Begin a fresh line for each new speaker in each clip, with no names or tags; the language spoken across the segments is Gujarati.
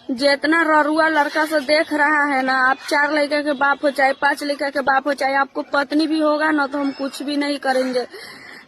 जितना ररुआ लड़का से देख रहा है ना, आप 4 लड़के के बाप हो चाहे 5 लड़के के बाप हो चाहे आपको पत्नी भी होगा ना, तो हम कुछ भी नहीं करेंगे।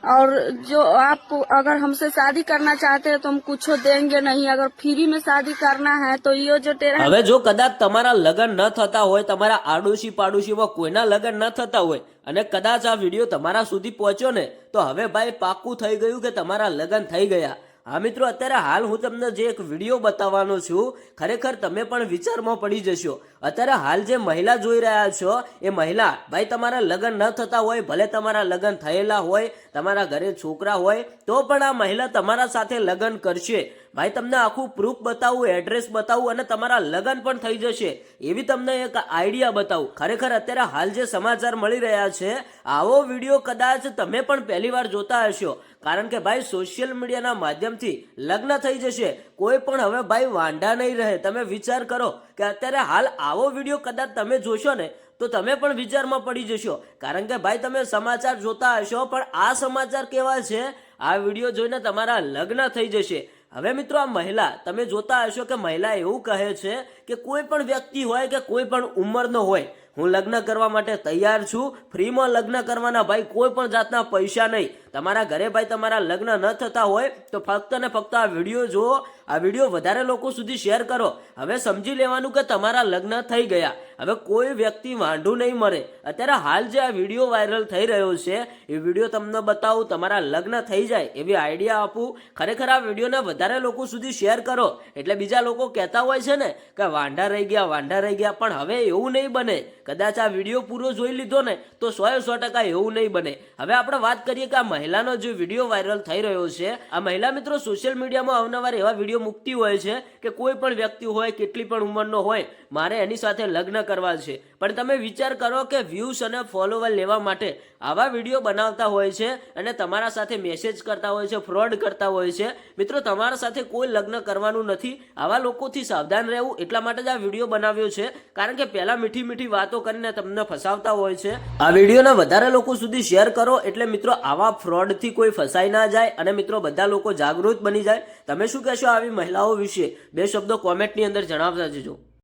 और जो आप अगर हमसे शादी करना चाहते हैं तो हम कुछ देंगे नहीं। अगर फ्री में शादी करना है तो ये जो तेरा
હવે જો કદાચ તમારા લગ્ન ન થતા હોય, તમારા આડોશી પાડોશીમાં કોઈના લગ્ન ન થતા હોય અને કદાચ આ વિડીયો તમારા સુધી પહોંચ્યો ને, તો હવે ભાઈ પાક્કું થઈ ગયું કે તમારા લગ્ન થઈ ગયા। હા મિત્રો, અત્યારે હાલ હું તમને જે એક વિડીયો બતાવવાનો છું, ખરેખર તમે પણ વિચારમાં પડી જશો। અત્યારે હાલ જે મહિલા જોઈ રહ્યા છો એ મહિલા ભાઈ તમારા લગ્ન ન થતા હોય, ભલે તમારા લગ્ન થયેલા હોય, તમારા ઘરે છોકરા હોય, તો પણ આ મહિલા તમારા સાથે લગ્ન કરશે। ભાઈ તમને આખું પ્રૂફ બતાવું, એડ્રેસ બતાવું અને તમારા લગ્ન પણ થઈ જશે એવી તમને એક આઈડિયા બતાવું। ખરેખર અત્યારે હાલ જે સમાચાર મળી રહ્યા છે, આવો વિડીયો કદાચ તમે પણ પહેલી વાર જોતા હશો, કારણ કે ભાઈ સોશિયલ મીડિયાના માધ્યમથી લગ્ન થઈ જશે, કોઈ પણ હવે ભાઈ વાંઢા નહીં રહે। તમે વિચાર કરો કે અત્યારે હાલ આવો વિડીયો કદાચ તમે જોશો ને તો તમે પણ વિચારમાં પડી જશો, કારણ કે ભાઈ તમે સમાચાર જોતા હશો પણ આ સમાચાર કેવા છે, આ વિડીયો જોઈને તમારા લગ્ન થઈ જશે। હવે મિત્રો, આ મહિલા તમે જોતા હશો કે મહિલા એવું કહે છે કે કોઈ પણ વ્યક્તિ હોય કે કોઈ પણ ઉંમરનો હોય, હું લગ્ન કરવા માટે તૈયાર છું, ફ્રીમાં લગ્ન કરવાના, ભાઈ કોઈ પણ જાતના પૈસા નહીં। તમારા ઘરે ભાઈ તમારા લગ્ન ન થતા હોય તો ફક્ત ને ફક્ત આ વિડીયો જુઓ, આ વિડીયો વધારે લોકો સુધી શેર કરો। હવે સમજી લેવાનું કે તમારા લગ્ન થઈ ગયા, હવે કોઈ વ્યક્તિ વાંઢું નહીં મરે। અત્યારે હાલ જે આ વિડીયો વાયરલ થઈ રહ્યો છે એ વિડીયો તમને બતાવું, તમારા લગ્ન થઈ જાય એવી આઈડિયા આપું। ખરેખર આ વિડીયોને વધારે લોકો સુધી શેર કરો, એટલે બીજા લોકો કહેતા હોય છે ને કે વાંઢા રહી ગયા, વાંઢા રહી ગયા, પણ હવે એવું નહીં બને। કદાચ આ વિડીયો પૂરો જોઈ લીધો ને તો 100% એવું નહીં બને। હવે આપણે વાત કરીએ કે આ મહિલાનો જે વિડીયો વાયરલ થઈ રહ્યો છે, આ મહિલા મિત્રો સોશિયલ મીડિયામાં અવનવાર એવા વિડીયો મૂકતી હોય છે કે કોઈ પણ વ્યક્તિ હોય, કેટલી પણ ઉંમરનો હોય, મારે એની સાથે લગ્ન કરવા છે, પણ તમે વિચાર કરો કે વ્યૂઝ અને ફોલોવર લેવા માટે આવા વિડીયો બનાવતા હોય છે અને તમારા સાથે મેસેજ કરતા હોય છે, ફ્રોડ કરતા હોય છે। મિત્રો, તમારા સાથે કોઈ લગ્ન કરવાનું નથી, આવા લોકોથી સાવધાન રહેવું એટલા માટે જ આ વિડીયો બનાવ્યો છે, કારણ કે પહેલા મીઠી મીઠી વાતો કરીને તમને ફસાવતા હોય છે। આ વિડીયોને વધારે લોકો સુધી શેર કરો એટલે મિત્રો આવા ફ્રોડથી કોઈ ફસાઈ ના જાય અને મિત્રો બધા લોકો જાગૃત બની જાય। તમે શું કહેશો આવી મહિલાઓ વિશે? 2 શબ્દો કોમેન્ટની અંદર જણાવતા જજો।